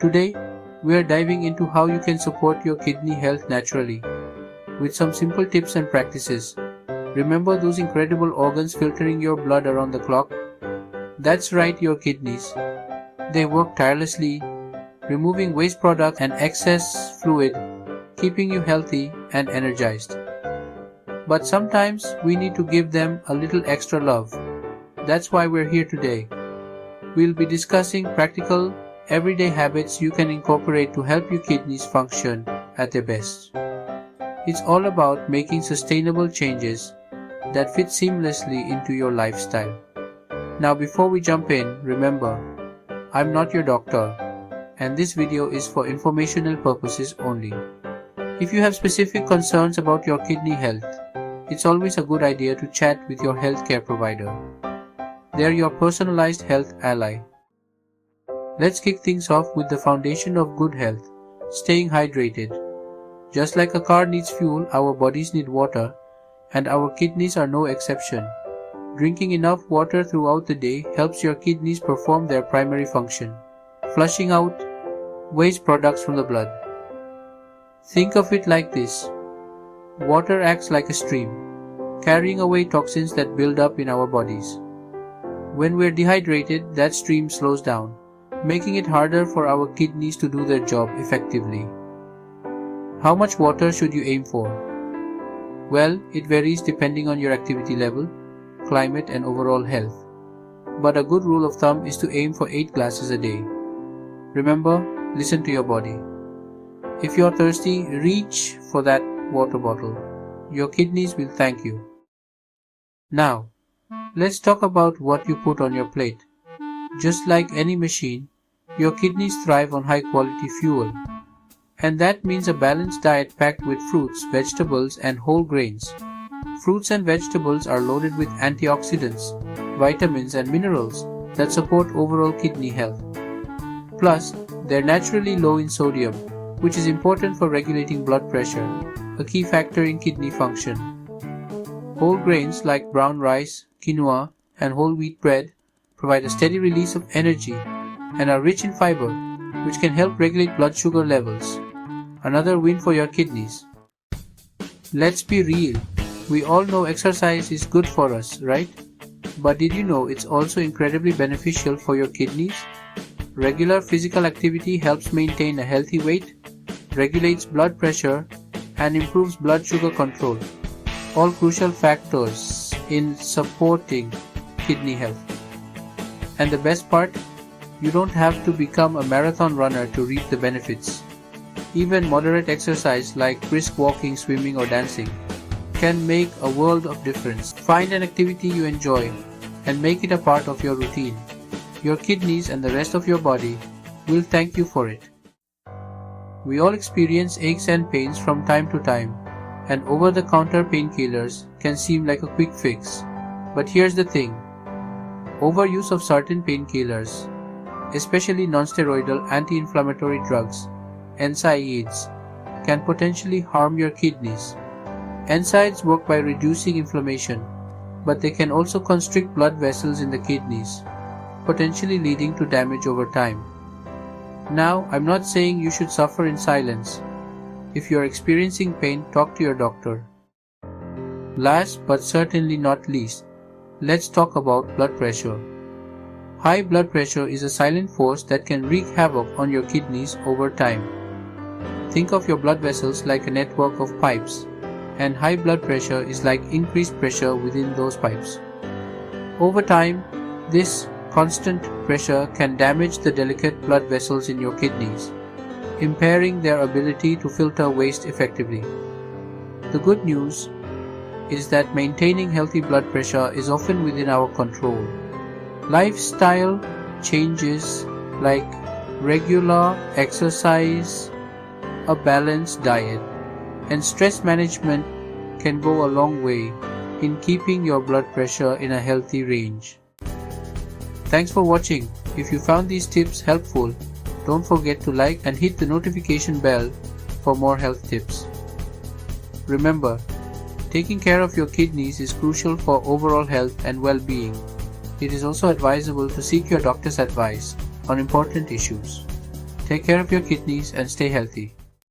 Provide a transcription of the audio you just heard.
Today, we are diving into how you can support your kidney health naturally with some simple tips and practices. Remember those incredible organs filtering your blood around the clock? That's right, your kidneys. They work tirelessly, removing waste products and excess fluid, keeping you healthy and energized. But sometimes we need to give them a little extra love. That's why we're here today. We'll be discussing practical, everyday habits you can incorporate to help your kidneys function at their best. It's all about making sustainable changes that fit seamlessly into your lifestyle. Now before we jump in, remember, I'm not your doctor, and this video is for informational purposes only. If you have specific concerns about your kidney health, it's always a good idea to chat with your healthcare provider. They're your personalized health ally. Let's kick things off with the foundation of good health, staying hydrated. Just like a car needs fuel, our bodies need water, and our kidneys are no exception. Drinking enough water throughout the day helps your kidneys perform their primary function, flushing out waste products from the blood. Think of it like this. Water acts like a stream, carrying away toxins that build up in our bodies. When we're dehydrated, that stream slows down, making it harder for our kidneys to do their job effectively. How much water should you aim for? Well, it varies depending on your activity level, climate and overall health. But a good rule of thumb is to aim for 8 glasses a day. Remember, listen to your body. If you're thirsty, reach for that water bottle. Your kidneys will thank you. Now, let's talk about what you put on your plate. Just like any machine, your kidneys thrive on high-quality fuel. And that means a balanced diet packed with fruits, vegetables, and whole grains. Fruits and vegetables are loaded with antioxidants, vitamins, and minerals that support overall kidney health. Plus, they're naturally low in sodium, which is important for regulating blood pressure, a key factor in kidney function. Whole grains like brown rice, quinoa, and whole wheat bread provide a steady release of energy and are rich in fiber, which can help regulate blood sugar levels. Another win for your kidneys. Let's be real. We all know exercise is good for us, right? But did you know it's also incredibly beneficial for your kidneys? Regular physical activity helps maintain a healthy weight, regulates blood pressure, and improves blood sugar control. All crucial factors in supporting kidney health. And the best part? You don't have to become a marathon runner to reap the benefits. Even moderate exercise like brisk walking, swimming, or dancing can make a world of difference. Find an activity you enjoy and make it a part of your routine. Your kidneys and the rest of your body will thank you for it. We all experience aches and pains from time to time, and over-the-counter painkillers can seem like a quick fix. But here's the thing. Overuse of certain painkillers, especially non-steroidal anti-inflammatory drugs, NSAIDs, can potentially harm your kidneys. NSAIDs work by reducing inflammation, but they can also constrict blood vessels in the kidneys, potentially leading to damage over time. Now, I'm not saying you should suffer in silence. If you're experiencing pain, talk to your doctor. Last but certainly not least, let's talk about blood pressure. High blood pressure is a silent force that can wreak havoc on your kidneys over time. Think of your blood vessels like a network of pipes, and high blood pressure is like increased pressure within those pipes. Over time, this constant pressure can damage the delicate blood vessels in your kidneys, impairing their ability to filter waste effectively. The good news is that maintaining healthy blood pressure is often within our control. Lifestyle changes like regular exercise, a balanced diet, and stress management can go a long way in keeping your blood pressure in a healthy range. Thanks for watching. If you found these tips helpful, don't forget to like and hit the notification bell for more health tips. Remember, taking care of your kidneys is crucial for overall health and well-being. It is also advisable to seek your doctor's advice on important issues. Take care of your kidneys and stay healthy.